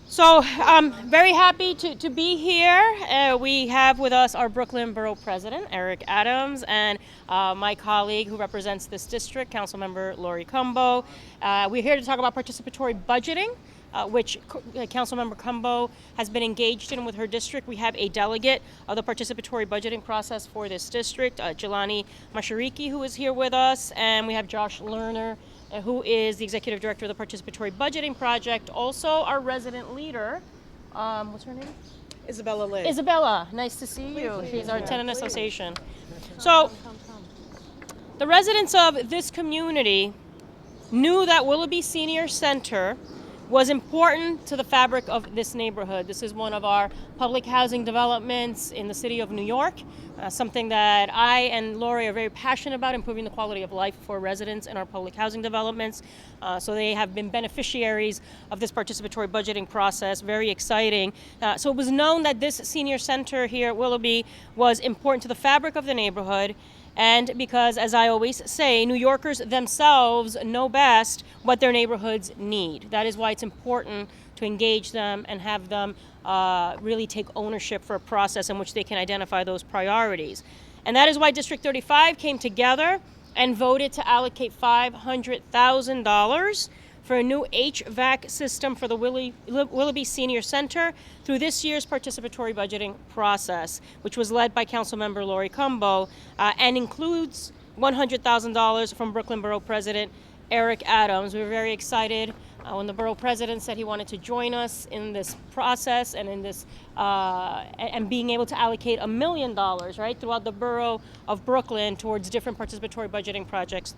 So I'm very happy to be here. We have with us our Brooklyn Borough President Eric Adams and my colleague who represents this district, Councilmember Laurie Cumbo. We're here to talk about participatory budgeting, which Councilmember Cumbo has been engaged in with her district. We have a delegate of the participatory budgeting process for this district, Jelani Mashariki, who is here with us, and we have Josh Lerner, who is the executive director of the Participatory Budgeting Project, also our resident leader. What's her name? Isabella Lay. Isabella, nice to see you. She's our tenant association. So, the residents of this community knew that Willoughby Senior Center was important to the fabric of this neighborhood. This is one of our public housing developments in the city of New York, something that I and Laurie are very passionate about, improving the quality of life for residents in our public housing developments. So they have been beneficiaries of this participatory budgeting process, very exciting. So it was known that this senior center here at Willoughby was important to the fabric of the neighborhood. And because, as I always say, New Yorkers themselves know best what their neighborhoods need. That is why it's important to engage them and have them really take ownership for a process in which they can identify those priorities. And that is why District 35 came together and voted to allocate $500,000 for a new HVAC system for the Willoughby Senior Center through this year's participatory budgeting process, which was led by Councilmember Laurie Cumbo and includes $100,000 from Brooklyn Borough President Eric Adams. We were very excited when the Borough President said he wanted to join us in this process and in this and being able to allocate $1 million, right, throughout the Borough of Brooklyn towards different participatory budgeting projects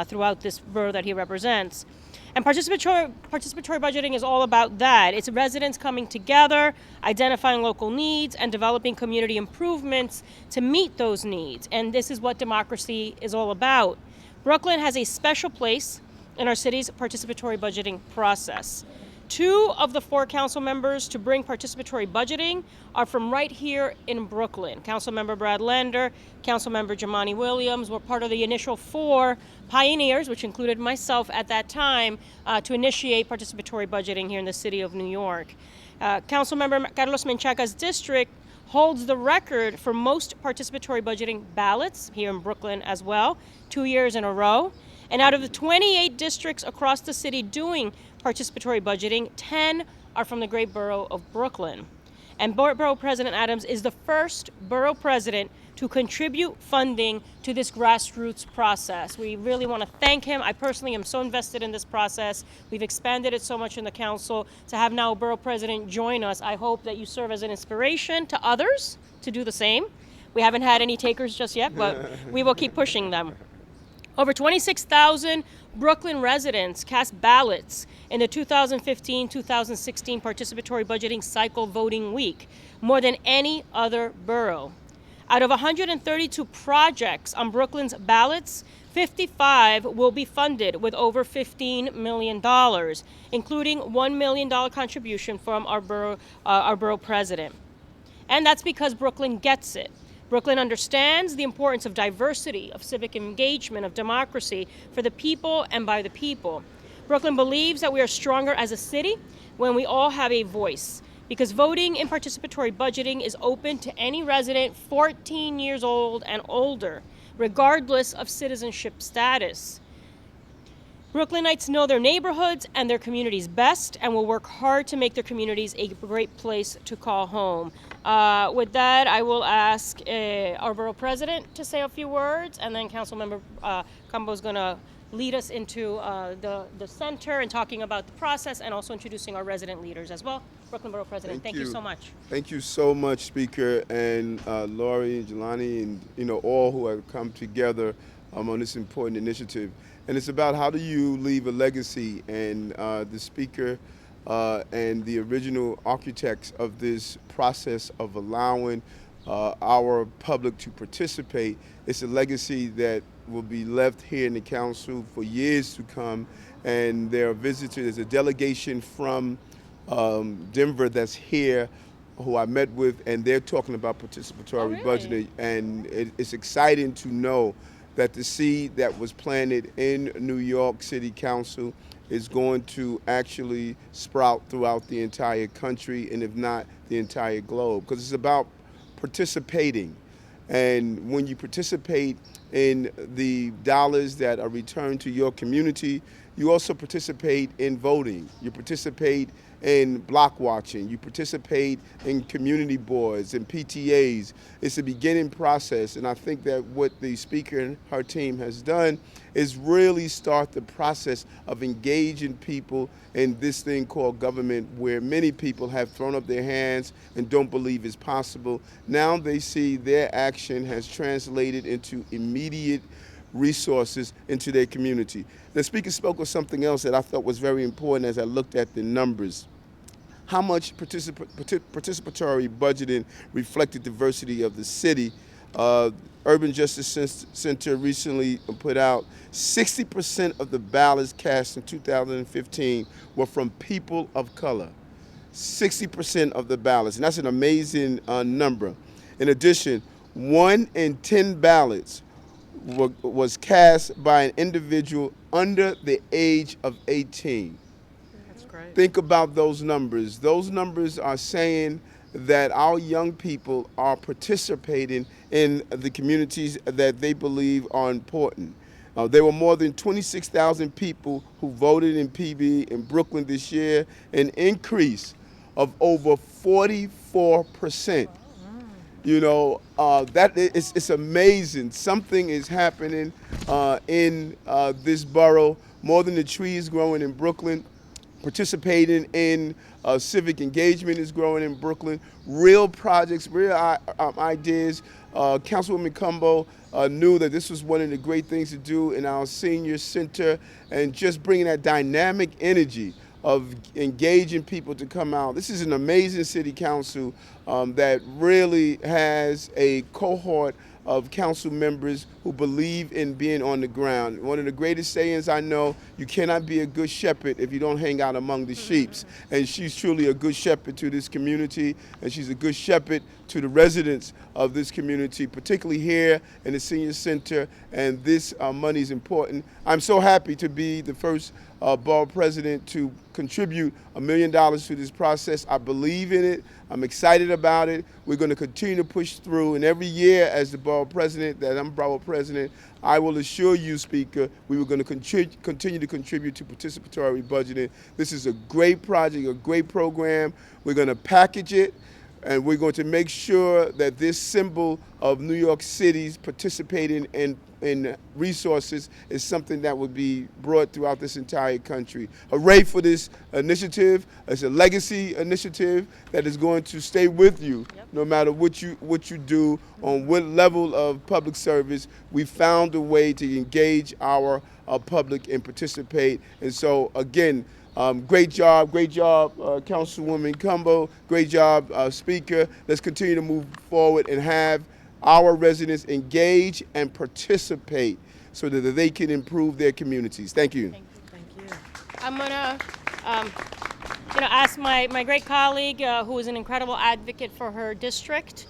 throughout this borough that he represents. And participatory budgeting is all about that. It's residents coming together, identifying local needs, and developing community improvements to meet those needs. And this is what democracy is all about. Brooklyn has a special place in our city's participatory budgeting process. 2 of the 4 council members to bring participatory budgeting are from right here in Brooklyn. Councilmember Brad Lander, Councilmember Jamani Williams were part of the initial 4 pioneers, which included myself at that time, to initiate participatory budgeting here in the city of New York. Councilmember Carlos Menchaca's district holds the record for most participatory budgeting ballots here in Brooklyn as well, 2 years in a row. And out of the 28 districts across the city doing participatory budgeting, 10 are from the great borough of Brooklyn. And Borough President Adams is the first borough president to contribute funding to this grassroots process. We really want to thank him. I personally am so invested in this process. We've expanded it so much in the council. To have now a borough president join us, I hope that you serve as an inspiration to others to do the same. We haven't had any takers just yet, but we will keep pushing them. Over 26,000 Brooklyn residents cast ballots in the 2015-2016 participatory budgeting cycle voting week, more than any other borough. Out of 132 projects on Brooklyn's ballots, 55 will be funded with over $15 million, including $1 million contribution from our borough president. And that's because Brooklyn gets it. Brooklyn understands the importance of diversity, of civic engagement, of democracy for the people and by the people. Brooklyn believes that we are stronger as a city when we all have a voice, because voting in participatory budgeting is open to any resident 14 years old and older, regardless of citizenship status. Brooklynites know their neighborhoods and their communities best and will work hard to make their communities a great place to call home. With that, I will ask our borough president to say a few words, and then Councilmember Cumbo is going to lead us into the center and talking about the process and also introducing our resident leaders as well. Brooklyn Borough President, thank you so much. Thank you so much, Speaker, and Laurie and Jelani, and all who have come together on this important initiative. And it's about how do you leave a legacy, and the Speaker and the original architects of this process of allowing our public to participate. It's a legacy that will be left here in the council for years to come. And there are visitors, there's a delegation from Denver that's here who I met with, and they're talking about participatory budgeting. And it's exciting to know that the seed that was planted in New York City Council is going to actually sprout throughout the entire country, and if not, the entire globe. Because it's about participating. And when you participate in the dollars that are returned to your community, you also participate in voting. You participate in block watching. You participate in community boards and PTAs. It's a beginning process, and I think that what the speaker and her team has done is really start the process of engaging people in this thing called government, where many people have thrown up their hands and don't believe is possible. Now they see their action has translated into immediate resources into their community. The speaker spoke of something else that I thought was very important as I looked at the numbers. How much participatory budgeting reflected diversity of the city. Urban Justice Center recently put out 60% of the ballots cast in 2015 were from people of color. 60% of the ballots, and that's an amazing number. In addition, 1 in 10 ballots was cast by an individual under the age of 18. That's great. Think about those numbers. Those numbers are saying that our young people are participating in the communities that they believe are important. There were more than 26,000 people who voted in PB in Brooklyn this year, an increase of over 44%. You know, it's amazing. Something is happening in this borough, more than the trees growing in Brooklyn. Participating in civic engagement is growing in Brooklyn. Real projects, real ideas. Councilwoman Cumbo knew that this was one of the great things to do in our senior center, and just bringing that dynamic energy of engaging people to come out. This is an amazing city council that really has a cohort of council members who believe in being on the ground. One of the greatest sayings I know, you cannot be a good shepherd if you don't hang out among the sheep. And she's truly a good shepherd to this community, and she's a good shepherd to the residents of this community, particularly here in the senior center, and this money is important. I'm so happy to be the first borough president to contribute $1 million to this process. I believe in it. I'm excited about it. We're going to continue to push through, and every year as the borough president, that I'm borough president, I will assure you, Speaker, we were going to continue to contribute to participatory budgeting. This is a great project, a great program. We're going to package it, and we're going to make sure that this symbol of New York City's participating in resources is something that will be brought throughout this entire country. Hooray for this initiative. It's a legacy initiative that is going to stay with you no matter what you do, on what level of public service. We found a way to engage our public and participate. And so, again, great job, Councilwoman Cumbo. Great job, Speaker. Let's continue to move forward and have our residents engage and participate so that they can improve their communities. Thank you. Thank you. I'm gonna ask my great colleague, who is an incredible advocate for her district,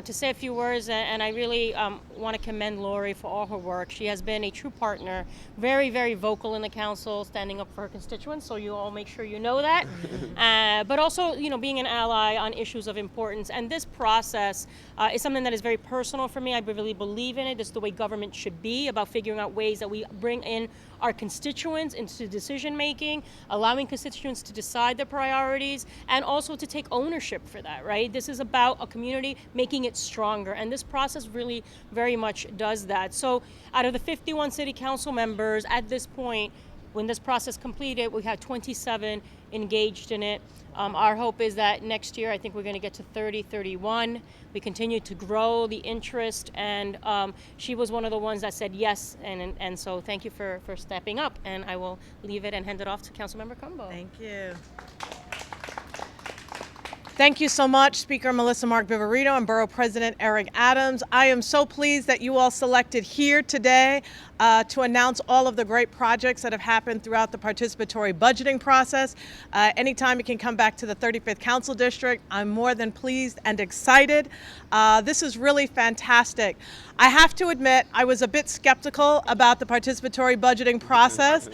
to say a few words, and I really want to commend Laurie for all her work. She has been a true partner, very, very vocal in the council, standing up for her constituents, so you all make sure you know that. But also, being an ally on issues of importance. And this process is something that is very personal for me. I really believe in it. This is the way government should be, about figuring out ways that we bring in our constituents into decision making, allowing constituents to decide their priorities, and also to take ownership for that, right? This is about a community making it stronger, and this process really very much does that. So out of the 51 city council members at this point, when this process completed, we had 27 engaged in it. Our hope is that next year, I think we're going to get to 30, 31. We continue to grow the interest, and she was one of the ones that said yes, and so thank you for stepping up, and I will leave it and hand it off to Councilmember Cumbo. Thank you. Thank you so much, Speaker Melissa Mark-Viverito and Borough President Eric Adams. I am so pleased that you all selected here today to announce all of the great projects that have happened throughout the participatory budgeting process. Anytime you can come back to the 35th Council District, I'm more than pleased and excited. This is really fantastic. I have to admit, I was a bit skeptical about the participatory budgeting process.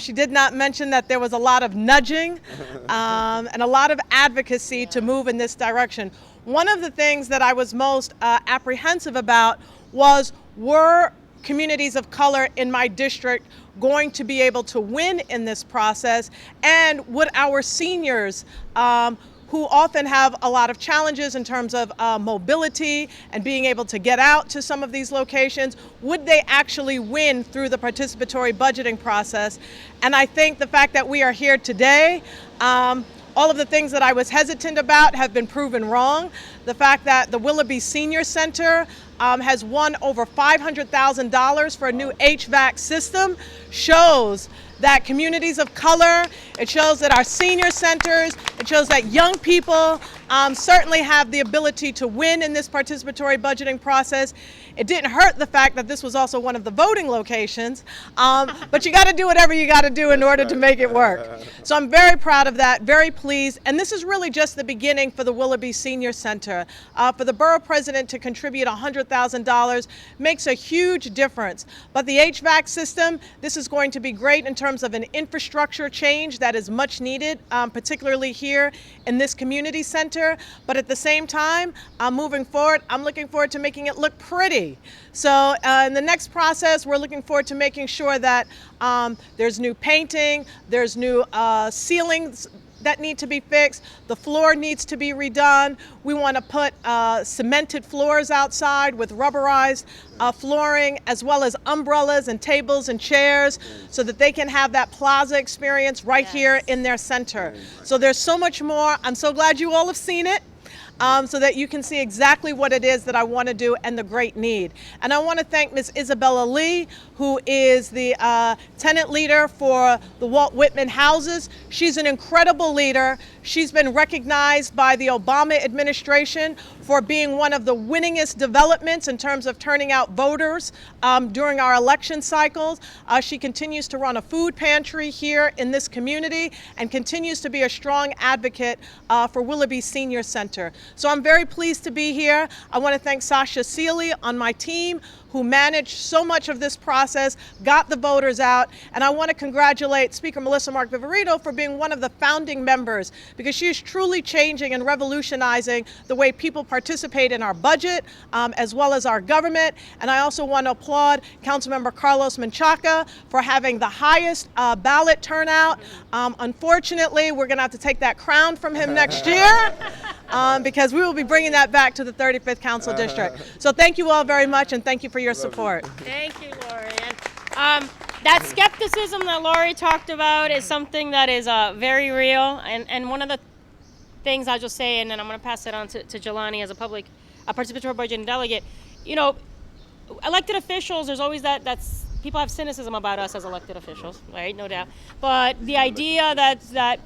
She did not mention that there was a lot of nudging and a lot of advocacy to move in this direction. One of the things that I was most apprehensive about was, were communities of color in my district going to be able to win in this process, and would our seniors, who often have a lot of challenges in terms of mobility and being able to get out to some of these locations, would they actually win through the participatory budgeting process? And I think the fact that we are here today, all of the things that I was hesitant about have been proven wrong. The fact that the Willoughby Senior Center has won over $500,000 for a new HVAC system shows that communities of color, it shows that our senior centers, it shows that young people certainly have the ability to win in this participatory budgeting process. It didn't hurt the fact that this was also one of the voting locations, but you got to do whatever you got to do in order to make it work. So I'm very proud of that, very pleased, and this is really just the beginning for the Willoughby Senior Center. For the Borough President to contribute $100,000 makes a huge difference. But the HVAC system, this is going to be great in terms of an infrastructure change that is much needed, particularly here in this community center. But at the same time, moving forward, I'm looking forward to making it look pretty. So in the next process, we're looking forward to making sure that there's new painting, there's new ceilings that need to be fixed. The floor needs to be redone. We want to put cemented floors outside with rubberized flooring, as well as umbrellas and tables and chairs, so that they can have that plaza experience right here in their center. So there's so much more. I'm so glad you all have seen it. So that you can see exactly what it is that I want to do and the great need. And I want to thank Ms. Isabella Lee, who is the tenant leader for the Walt Whitman houses. She's an incredible leader. She's been recognized by the Obama administration for being one of the winningest developments in terms of turning out voters during our election cycles. She continues to run a food pantry here in this community and continues to be a strong advocate for Willoughby Senior Center. So I'm very pleased to be here. I want to thank Sasha Seeley on my team, who managed so much of this process, got the voters out, and I want to congratulate Speaker Melissa Mark-Viverito for being one of the founding members, because she is truly changing and revolutionizing the way people participate in our budget, as well as our government. And I also want to applaud Councilmember Carlos Menchaca for having the highest ballot turnout. Unfortunately, we're going to have to take that crown from him next year, because we will be bringing that back to the 35th Council District. So thank you all very much, and thank you for your support. Thank you, Laurie. And that skepticism that Laurie talked about is something that is very real. And one of the things I'll just say, and then I'm going to pass it on to Jelani as a participatory budgeting delegate. You know, elected officials, there's always that's people have cynicism about us as elected officials, right? No doubt. But the idea that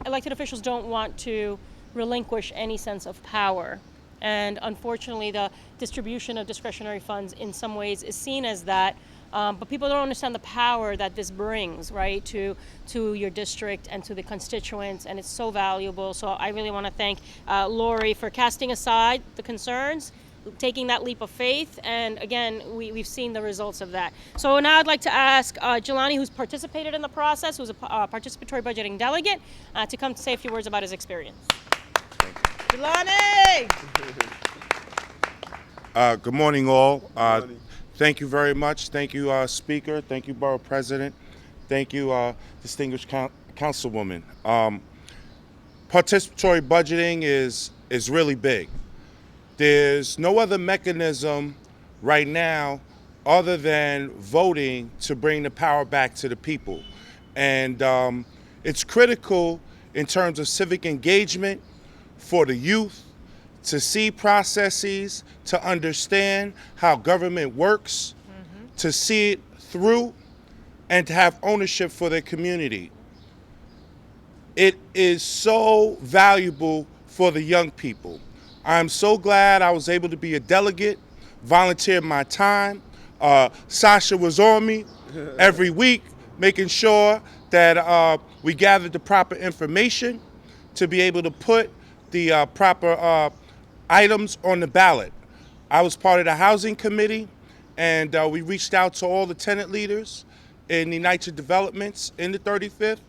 elected officials don't want to relinquish any sense of power. And unfortunately, the distribution of discretionary funds in some ways is seen as that. But people don't understand the power that this brings, right, to your district and to the constituents, and it's so valuable. So I really want to thank Laurie for casting aside the concerns, taking that leap of faith, and again, we've seen the results of that. So now I'd like to ask Jelani, who's participated in the process, who's a participatory budgeting delegate, to come to say a few words about his experience. Jelani! Good morning, all. Thank you very much. Thank you, Speaker. Thank you, Borough President. Thank you, distinguished Councilwoman. Participatory budgeting is really big. There's no other mechanism right now other than voting to bring the power back to the people. And it's critical in terms of civic engagement for the youth, to see processes, to understand how government works, to see it through, and to have ownership for their community. It is so valuable for the young people. I'm so glad I was able to be a delegate, volunteered my time. Sasha was on me every week, making sure that we gathered the proper information to be able to put the proper items on the ballot. I was part of the housing committee, and we reached out to all the tenant leaders in the NYCHA developments in the 35th,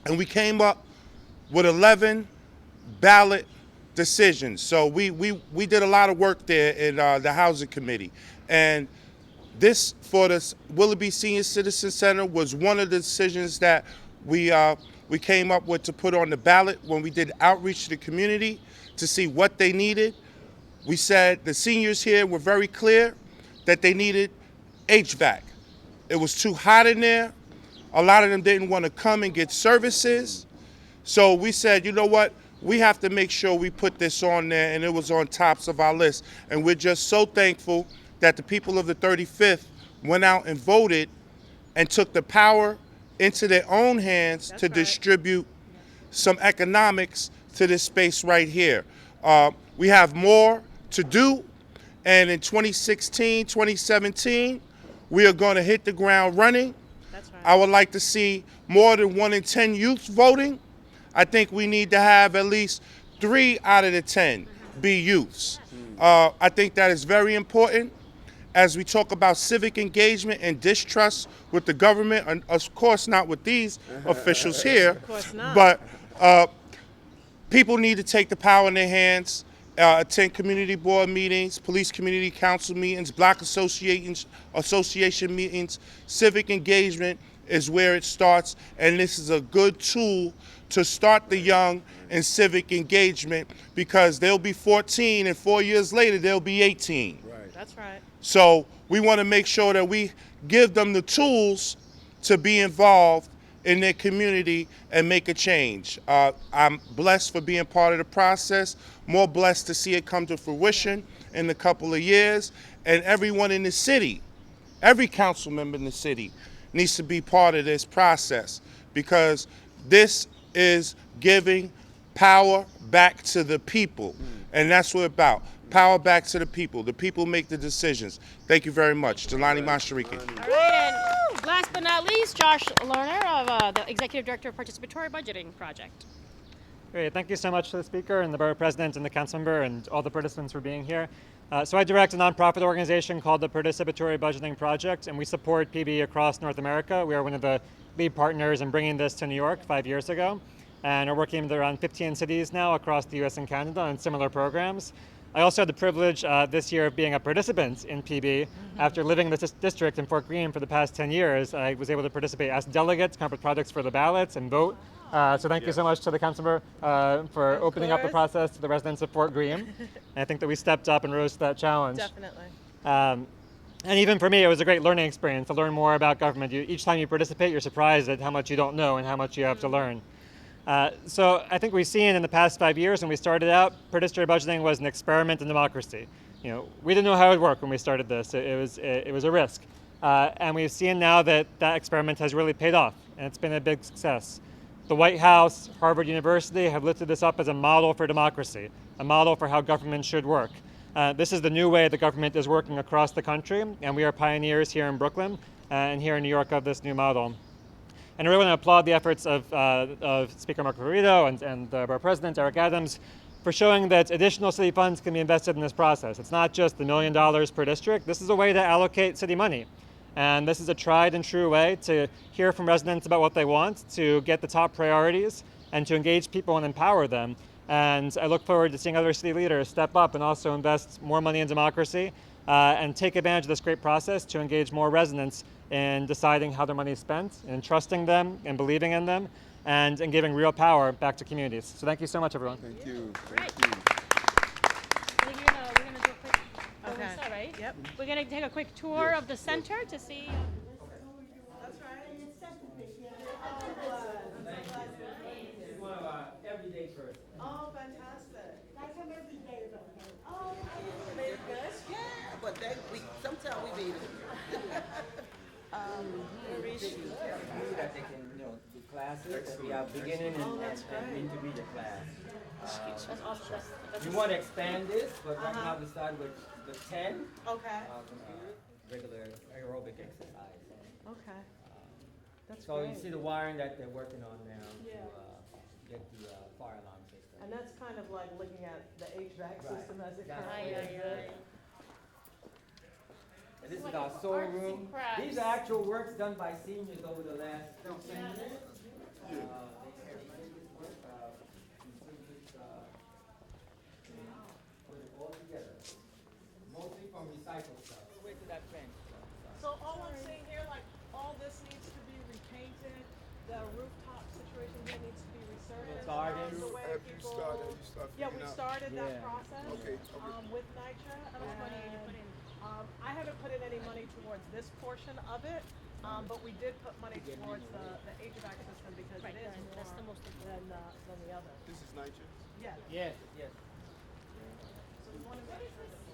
and we came up with 11 ballot decisions. So we did a lot of work there in the housing committee. And this, for the Willoughby Senior Center, was one of the decisions that we came up with to put on the ballot when we did outreach to the community to see what they needed. We said the seniors here were very clear that they needed HVAC. It was too hot in there. A lot of them didn't want to come and get services. So we said, you know what? We have to make sure we put this on there, and it was on tops of our list. And we're just so thankful that the people of the 35th went out and voted and took the power into their own hands to distribute some economics to this space right here. We have more to do, and in 2016, 2017, we are going to hit the ground running. That's right. I would like to see more than 1 in 10 youths voting. I think we need to have at least 3 out of the 10 be youths. I think that is very important as we talk about civic engagement and distrust with the government, and of course not with these officials here, Of course not. but people need to take the power in their hands, attend community board meetings, police community council meetings, block association meetings. Civic engagement is where it starts, and this is a good tool to start the young in civic engagement, because they'll be 14 and 4 years later they'll be 18. Right. That's right. So we want to make sure that we give them the tools to be involved in their community and make a change. I'm blessed for being part of the process, more blessed to see it come to fruition in a couple of years. And everyone in the city, every council member in the city needs to be part of this process, because this is giving power back to the people. And that's what it's about. Power back to the people. The people make the decisions. Thank you very much. Jelani Mashariki. All right, and last but not least, Josh Lerner, of the Executive Director of Participatory Budgeting Project. Great. Thank you so much to the speaker and the Borough President and the council member and all the participants for being here. So I direct a nonprofit organization called the Participatory Budgeting Project, and we support PB across North America. We are one of the lead partners in bringing this to New York 5 years ago, and are working with around 15 cities now across the US and Canada on similar programs. I also had the privilege this year of being a participant in PB. After living in this district in Fort Greene for the past 10 years, I was able to participate as delegates, come up with projects for the ballots and vote. So thank you so much to the councilmember for opening up the process to the residents of Fort Greene. And I think that we stepped up and rose to that challenge. Definitely. And even for me, it was a great learning experience to learn more about government. Each time you participate, you're surprised at how much you don't know and how much you have to learn. So I think we've seen in the past 5 years when we started out, participatory budgeting was an experiment in democracy. You know, we didn't know how it would work when we started this. It was a risk. And we've seen now that that experiment has really paid off, and it's been a big success. The White House, Harvard University have lifted this up as a model for democracy, a model for how government should work. This is the new way the government is working across the country, and we are pioneers here in Brooklyn and here in New York of this new model. And I really want to applaud the efforts of Speaker Mark-Viverito and the Borough President Eric Adams for showing that additional city funds can be invested in this process. It's not just the $1 million per district. This is a way to allocate city money. And this is a tried and true way to hear from residents about what they want, to get the top priorities, and to engage people and empower them. And I look forward to seeing other city leaders step up and also invest more money in democracy and take advantage of this great process to engage more residents in deciding how their money is spent, and trusting them and believing in them, and in giving real power back to communities. So thank you so much, everyone. Thank you. Great. Thank you. I think we're gonna do a quick, Okay. Lisa, right? Yep. We're gonna take a quick tour of the center to see. It's one of our everyday persons. Oh, fantastic. I come every day, though. Oh, very good. Yeah, but sometimes we need it. That they can, do classes. That we are beginning and intermediate class. That's awesome. We want to expand this, but right now we start with the 10 Okay. regular aerobic exercise. Okay. That's So you great. see the wiring that they're working on now Yeah. to get the fire alarm system. And that's kind of like looking at the HVAC system as it That's currently right. exists. And this is like our an soul artsy room. crafts. These are actual works done by seniors over the last 10 years. They created this work, put it all together. Mostly from recycled stuff. Way to that fence. So all I'm seeing here, like, all this needs to be repainted, the rooftop situation here needs to be resurfaced. Gardens. The way Have you people- started? Have you started Yeah, figuring we out? started Yeah. that process. Okay. With NYCHA. How much money did you put in? I haven't put in any money towards this portion of it, but we did put money towards the HVAC system because Right, it is that's the more most important. than the other. This is nitrogen. Yeah. Yes, yes. So we want to make sure that